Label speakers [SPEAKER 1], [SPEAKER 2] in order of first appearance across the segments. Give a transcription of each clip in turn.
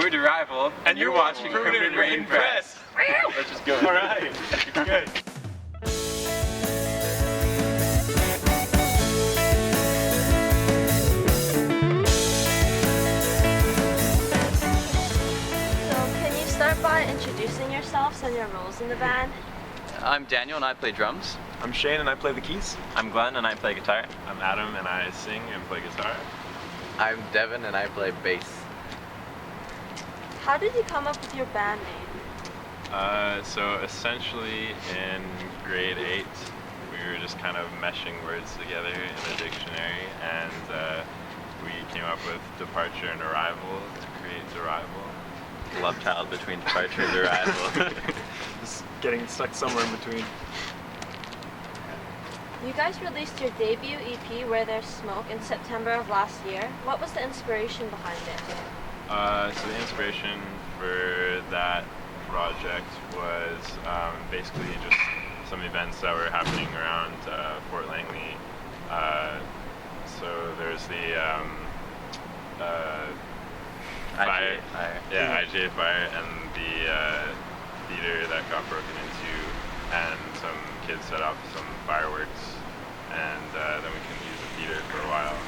[SPEAKER 1] We're Derrival, and you're watching Permanent Rain Press. Let's just go.
[SPEAKER 2] All right. Good.
[SPEAKER 3] Start by introducing yourselves and your roles in the band.
[SPEAKER 1] I'm Daniel and I play drums.
[SPEAKER 2] I'm Shane and I play the keys.
[SPEAKER 1] I'm Glenn and I play guitar.
[SPEAKER 4] I'm Adam and I sing and play guitar.
[SPEAKER 5] I'm Devin and I play bass.
[SPEAKER 3] How did you come up with your band name?
[SPEAKER 4] So essentially in grade 8 we were just kind of meshing words together in a dictionary, and we came up with departure and arrival to create Derrival.
[SPEAKER 1] Love child between departure and arrival.
[SPEAKER 2] Just getting stuck somewhere in between.
[SPEAKER 3] You guys released your debut EP, Where There's Smoke, in September of last year. What was the inspiration behind it?
[SPEAKER 4] So the inspiration for that project was basically just some events that were happening around Fort Langley. So there's the fire. Yeah, IGA fire, and the theater that got broken into, and some kids set off some fireworks, and then we couldn't use the theater for a while.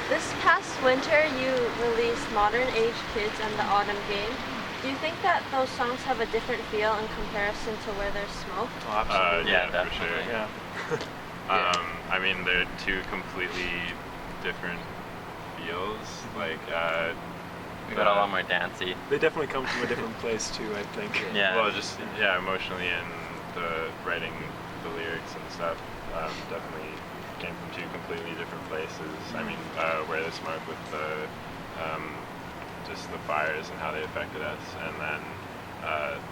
[SPEAKER 3] This past winter you released Modern Age Kids and The Autumn Game. Do you think that those songs have a different feel in comparison to Where There's Smoke?
[SPEAKER 2] Oh, absolutely.
[SPEAKER 4] Yeah,
[SPEAKER 1] definitely.
[SPEAKER 4] for sure.
[SPEAKER 2] Yeah.
[SPEAKER 4] I mean, they're two completely different feels. Like,
[SPEAKER 1] We got a lot more dancey.
[SPEAKER 2] They definitely come from a different place too, I think.
[SPEAKER 1] Yeah.
[SPEAKER 4] Well, just emotionally, and the writing, the lyrics and stuff, definitely came from two completely different places. I mean, Where the Smoke with the just the fires and how they affected us, and then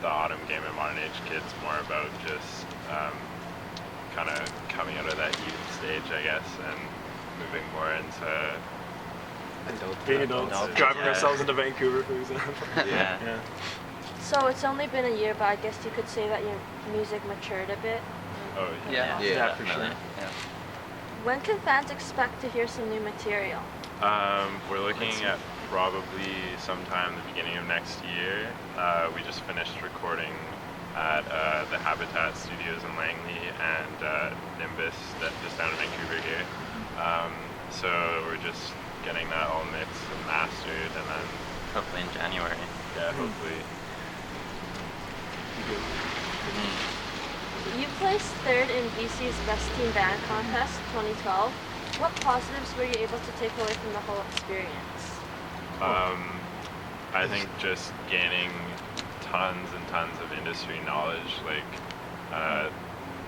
[SPEAKER 4] the Autumn Game and Modern Age Kids more about just kind of coming out of that youth stage, I guess, and moving more into
[SPEAKER 2] Being adults, driving ourselves into Vancouver, for example.
[SPEAKER 1] Yeah.
[SPEAKER 3] So it's only been a year, but I guess you could say that your music matured a bit.
[SPEAKER 4] Oh
[SPEAKER 1] Yeah,
[SPEAKER 2] Yeah, for
[SPEAKER 1] definitely.
[SPEAKER 2] sure.
[SPEAKER 1] Yeah.
[SPEAKER 3] When can fans expect to hear some new material?
[SPEAKER 4] We're looking at probably sometime the beginning of next year. We just finished recording at the Habitat Studios in Langley and Nimbus, just down in Vancouver here. So we're just getting that all mixed and mastered, and then
[SPEAKER 1] Hopefully in January.
[SPEAKER 4] hopefully.
[SPEAKER 3] You placed third in BC's Best Teen Band Contest 2012. What positives were you able to take away from the whole experience?
[SPEAKER 4] I think just gaining tons and tons of industry knowledge. Like,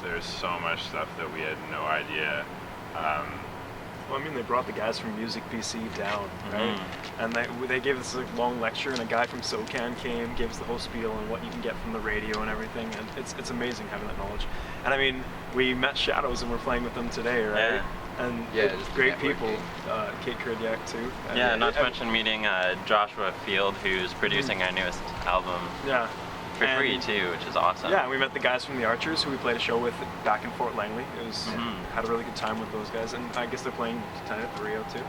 [SPEAKER 4] there's so much stuff that we had no idea.
[SPEAKER 2] Well, I mean, they brought the guys from Music BC down, right? And they gave us a long lecture, and a guy from SoCan came, gave us the whole spiel on what you can get from the radio and everything, and it's amazing having that knowledge. And I mean, we met Shadows and we're playing with them today, right?
[SPEAKER 1] Yeah.
[SPEAKER 2] And
[SPEAKER 5] just
[SPEAKER 2] great
[SPEAKER 5] networking.
[SPEAKER 2] people, Kate Kurdiak too. And
[SPEAKER 1] Yeah, not to mention meeting Joshua Field, who's producing our newest album
[SPEAKER 2] Yeah.
[SPEAKER 1] for
[SPEAKER 2] And-
[SPEAKER 1] free too, which is awesome.
[SPEAKER 2] Yeah, we met the guys from the Archers who we played a show with back in Fort Langley. It was had a really good time with those guys, and I guess they're playing tonight at the Rio too.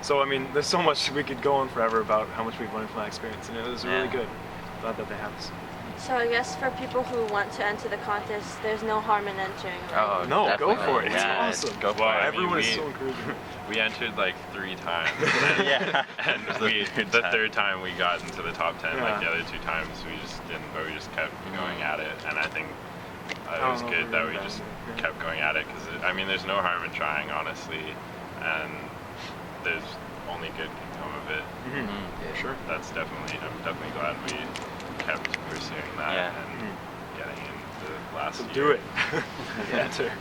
[SPEAKER 2] So I mean, there's so much we could go on forever about how much we've learned from that experience, and it was really good. Glad that they have us.
[SPEAKER 3] So I guess for people who want to enter the contest, there's no harm in entering, right?
[SPEAKER 1] Oh,
[SPEAKER 2] No, go
[SPEAKER 1] definitely.
[SPEAKER 2] for it. It's
[SPEAKER 1] Yeah,
[SPEAKER 2] awesome.
[SPEAKER 1] Go for
[SPEAKER 4] Well,
[SPEAKER 1] it.
[SPEAKER 4] I mean,
[SPEAKER 2] Everyone is
[SPEAKER 4] we-
[SPEAKER 2] so encouraging.
[SPEAKER 4] We entered like 3 times.
[SPEAKER 1] Yeah.
[SPEAKER 4] And the third time we got into the top 10. Like
[SPEAKER 2] Yeah.
[SPEAKER 4] the other 2 times we just didn't, but we just kept going at it. And I think it
[SPEAKER 2] don't
[SPEAKER 4] was
[SPEAKER 2] know if
[SPEAKER 4] good
[SPEAKER 2] we
[SPEAKER 4] that
[SPEAKER 2] were
[SPEAKER 4] we
[SPEAKER 2] that
[SPEAKER 4] just
[SPEAKER 2] good, yeah.
[SPEAKER 4] kept going at it, because I mean, there's no harm in trying, honestly, and there's only good can come of it.
[SPEAKER 5] Yeah.
[SPEAKER 2] Sure.
[SPEAKER 4] I'm definitely glad we kept pursuing that
[SPEAKER 1] Yeah.
[SPEAKER 4] and getting into last
[SPEAKER 2] So
[SPEAKER 4] year.
[SPEAKER 2] do it.
[SPEAKER 5] Yeah.
[SPEAKER 2] Enter.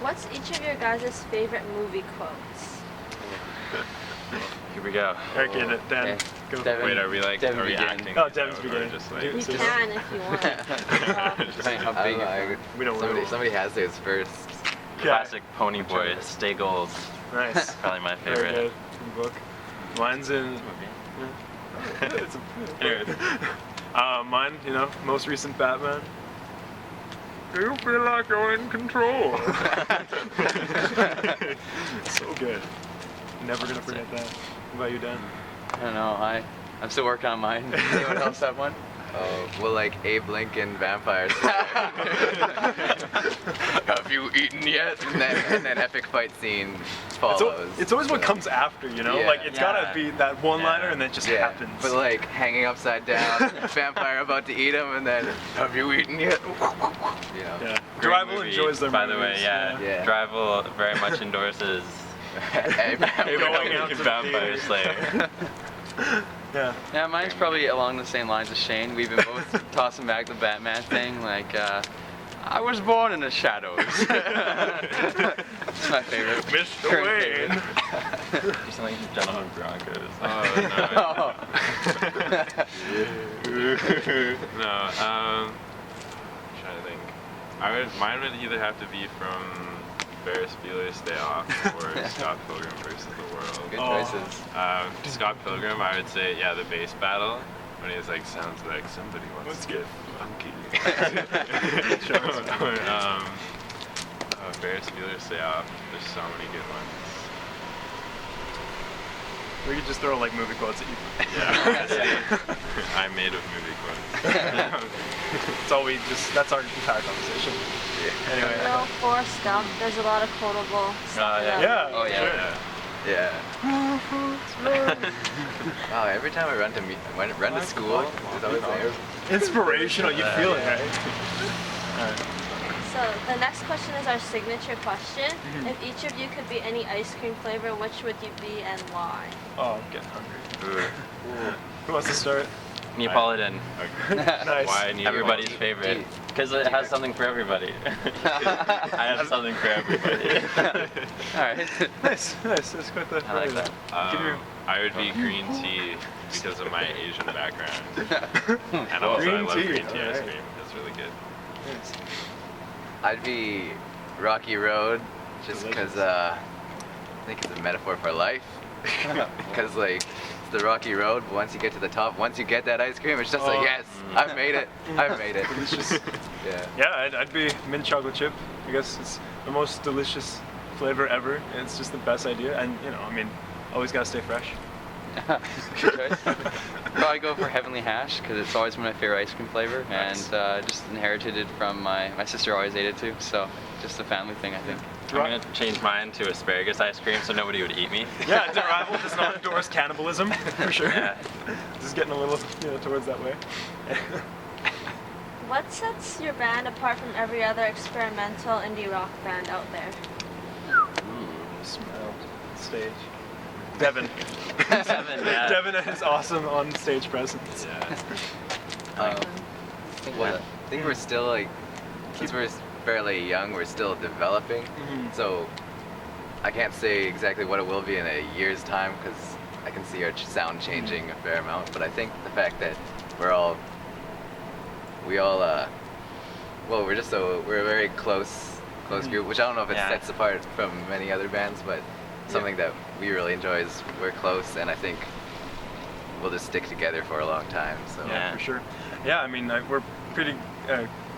[SPEAKER 3] What's each of your guys' favorite movie quotes?
[SPEAKER 1] Here we go.
[SPEAKER 2] Eric, get it. Dan,
[SPEAKER 5] Okay.
[SPEAKER 2] go.
[SPEAKER 5] Devin.
[SPEAKER 4] Wait, are we
[SPEAKER 5] Devin begin.
[SPEAKER 4] acting?
[SPEAKER 2] Oh, Devin's
[SPEAKER 4] Or
[SPEAKER 2] beginning.
[SPEAKER 4] Just
[SPEAKER 2] Do-
[SPEAKER 4] like,
[SPEAKER 3] You
[SPEAKER 2] So-
[SPEAKER 3] can if you want.
[SPEAKER 5] I don't know,
[SPEAKER 2] We don't
[SPEAKER 5] somebody has theirs first.
[SPEAKER 1] Classic Pony Boy, Stay Gold.
[SPEAKER 2] Nice.
[SPEAKER 1] Probably my
[SPEAKER 2] Very
[SPEAKER 1] favorite.
[SPEAKER 2] good. Good book. Mine's in. It's mine, most recent Batman. Do you feel like you're in control? So good. Never gonna forget that. What about you, Dan?
[SPEAKER 6] I don't know. I'm still working on mine. Anyone else have one?
[SPEAKER 5] Oh, well, like Abe Lincoln Vampire Slayer. Have you eaten yet? And then epic fight scene follows.
[SPEAKER 2] It's always what
[SPEAKER 5] so.
[SPEAKER 2] comes after, you know?
[SPEAKER 5] Yeah.
[SPEAKER 2] Like, it's gotta be that one-liner and then it just
[SPEAKER 5] Yeah,
[SPEAKER 2] happens.
[SPEAKER 5] but like hanging upside down, vampire about to eat him, and then have you eaten yet? You know.
[SPEAKER 2] Yeah.
[SPEAKER 1] Great
[SPEAKER 2] Derrival
[SPEAKER 1] movie,
[SPEAKER 2] enjoys their
[SPEAKER 1] by the way,
[SPEAKER 2] movies,
[SPEAKER 1] yeah.
[SPEAKER 5] Yeah.
[SPEAKER 1] Derrival very much endorses
[SPEAKER 5] Abe
[SPEAKER 2] Going out to the
[SPEAKER 1] Vampire
[SPEAKER 2] theater.
[SPEAKER 1] Slayer.
[SPEAKER 2] Yeah.
[SPEAKER 6] Yeah, mine's probably along the same lines as Shane. We've been both tossing back the Batman thing. Like, I was born in the shadows. It's my favorite.
[SPEAKER 2] Mr.
[SPEAKER 6] current
[SPEAKER 2] Wayne.
[SPEAKER 6] favorite.
[SPEAKER 1] Just like Gentleman Broncos.
[SPEAKER 4] Oh, no. No, I'm trying to think. Mine would either have to be from Ferris Bueller's Day Off or Scott Pilgrim versus the World.
[SPEAKER 5] Good
[SPEAKER 2] Oh.
[SPEAKER 5] choices.
[SPEAKER 4] Scott Pilgrim, I would say, yeah, the bass battle when he's like, sounds like somebody wants
[SPEAKER 2] Let's
[SPEAKER 4] to
[SPEAKER 2] get
[SPEAKER 4] get funky. or Ferris Bueller's Day Off. There's so many good ones.
[SPEAKER 2] We could just throw like movie quotes at you.
[SPEAKER 4] Yeah, I'm made of movie quotes.
[SPEAKER 2] That's our entire conversation. Anyway.
[SPEAKER 3] You know, Forrest Gump, there's a lot of quotable stuff.
[SPEAKER 1] yeah.
[SPEAKER 2] Yeah.
[SPEAKER 6] Oh, yeah.
[SPEAKER 2] Sure.
[SPEAKER 5] Yeah. Wow, every time I run to school, there's always there.
[SPEAKER 2] Inspirational, you feel it, right? Alright.
[SPEAKER 3] So the next question is our signature question. If each of you could be any ice cream flavor, which would you be and why?
[SPEAKER 2] Oh, I'm getting hungry. Who wants to start?
[SPEAKER 1] Neapolitan.
[SPEAKER 2] Nice.
[SPEAKER 4] Why New
[SPEAKER 1] Everybody's
[SPEAKER 4] York?
[SPEAKER 1] favorite. Because it has something for everybody. I have something for everybody.
[SPEAKER 6] Alright.
[SPEAKER 2] Nice. That's quite the.
[SPEAKER 1] I like that.
[SPEAKER 2] Give your-
[SPEAKER 4] I would be green tea because of my Asian background. And also I
[SPEAKER 2] Green
[SPEAKER 4] love
[SPEAKER 2] tea,
[SPEAKER 4] green tea ice
[SPEAKER 2] alright.
[SPEAKER 4] cream. It's really good.
[SPEAKER 2] Nice.
[SPEAKER 5] I'd be Rocky Road, just because I think it's a metaphor for life. Because like it's the rocky road, but once you get to the top, once you get that ice cream, it's just like yes, I've made it. I've made it.
[SPEAKER 2] It's just,
[SPEAKER 5] Yeah.
[SPEAKER 2] yeah, I'd be mint chocolate chip. I guess it's the most delicious flavor ever. And it's just the best idea. And you know, I mean, always gotta stay fresh.
[SPEAKER 6] Good choice. Probably go for Heavenly Hash because it's always been my favorite ice cream flavor,
[SPEAKER 2] Nice.
[SPEAKER 6] and just inherited it from my sister. Always ate it too, so just a family thing, I think.
[SPEAKER 1] I'm gonna change mine to asparagus ice cream so nobody would eat me.
[SPEAKER 2] Yeah, Derrival does not endorse cannibalism for sure.
[SPEAKER 1] Yeah.
[SPEAKER 2] Just getting a little, towards that way.
[SPEAKER 3] What sets your band apart from every other experimental indie rock band out there?
[SPEAKER 2] Smell stage. Devin.
[SPEAKER 1] Devin, yeah.
[SPEAKER 2] Devin and his awesome on-stage presence.
[SPEAKER 4] Yeah.
[SPEAKER 5] I think we're still like, since we're fairly young, we're still developing. So I can't say exactly what it will be in a year's time because I can see our sound changing a fair amount. But I think the fact that we're a very close group, which I don't know if it sets apart from many other bands, but something that we really enjoy is we're close, and I think we'll just stick together for a long time. So
[SPEAKER 2] Yeah, for sure. Yeah, I mean, we're pretty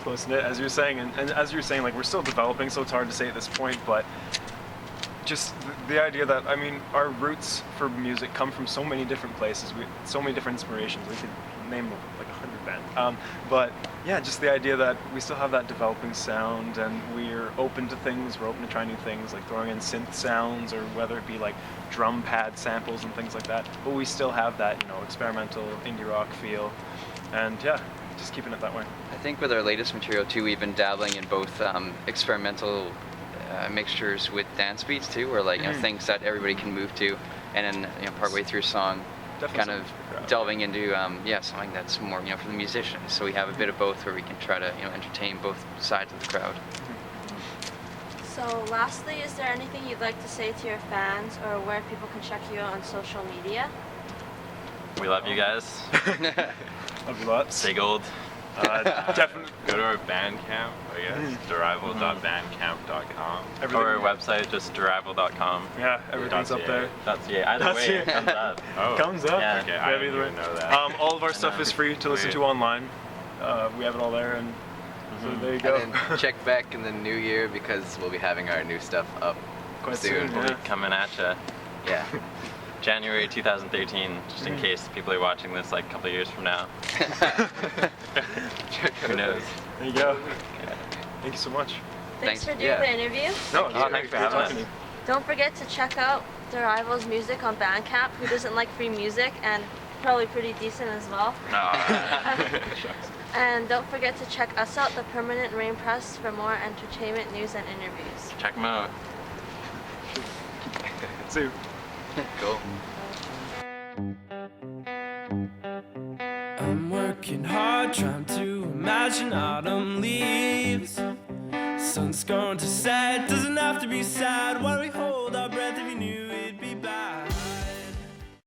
[SPEAKER 2] close knit, as you were saying, and as you were saying, like we're still developing, so it's hard to say at this point. But just the idea that, I mean, our roots for music come from so many different places. So many different inspirations. We could name like 100 bands. But yeah, just the idea that we still have that developing sound, and we're open to things. We're open to trying new things, like throwing in synth sounds, or whether it be like drum pad samples and things like that. But we still have that, experimental indie rock feel, and yeah, just keeping it that way.
[SPEAKER 6] I think with our latest material too, we've been dabbling in both experimental mixtures with dance beats too, or like things that everybody can move to, and then partway through a song,
[SPEAKER 2] Definitely
[SPEAKER 6] kind of
[SPEAKER 2] something for the crowd.
[SPEAKER 6] delving into something that's more for the musicians. So we have a bit of both, where we can try to entertain both sides of the crowd.
[SPEAKER 3] So lastly, is there anything you'd like to say to your fans, or where people can check you out on social media?
[SPEAKER 1] We love you guys.
[SPEAKER 2] Love you lots.
[SPEAKER 1] Stay gold.
[SPEAKER 2] Definitely.
[SPEAKER 4] Go to our Bandcamp, I guess. Derrival.bandcamp.com.
[SPEAKER 1] Or our website, just derrival.com.
[SPEAKER 2] Yeah, everything's up there.
[SPEAKER 1] Either way, it comes up.
[SPEAKER 4] Oh.
[SPEAKER 2] Comes up.
[SPEAKER 1] Yeah.
[SPEAKER 4] Okay, I didn't
[SPEAKER 2] either way.
[SPEAKER 4] even know that.
[SPEAKER 2] All of our stuff is free to listen to online. We have it all there, and so there you go.
[SPEAKER 5] And then check back in the new year because we'll be having our new stuff up
[SPEAKER 2] Quite
[SPEAKER 5] soon.
[SPEAKER 2] soon,
[SPEAKER 1] We'll
[SPEAKER 2] yeah.
[SPEAKER 1] be coming at ya.
[SPEAKER 5] Yeah.
[SPEAKER 1] January 2013, just in case people are watching this like a couple of years from now. Who knows?
[SPEAKER 2] There you go. Thank you so much.
[SPEAKER 3] Thanks for doing
[SPEAKER 5] Yeah.
[SPEAKER 3] the interview.
[SPEAKER 2] No,
[SPEAKER 1] Oh, thanks for having us.
[SPEAKER 2] talking to you.
[SPEAKER 3] Don't forget to check out Derrival's music on Bandcamp. Who doesn't like free music? And probably pretty decent as well.
[SPEAKER 2] Shucks.
[SPEAKER 3] And don't forget to check us out, the Permanent Rain Press, for more entertainment news and interviews.
[SPEAKER 1] Check them out.
[SPEAKER 2] See you.
[SPEAKER 5] Cool.
[SPEAKER 7] I'm working hard trying to imagine autumn leaves. Sun's going to set, doesn't have to be sad. Why do we hold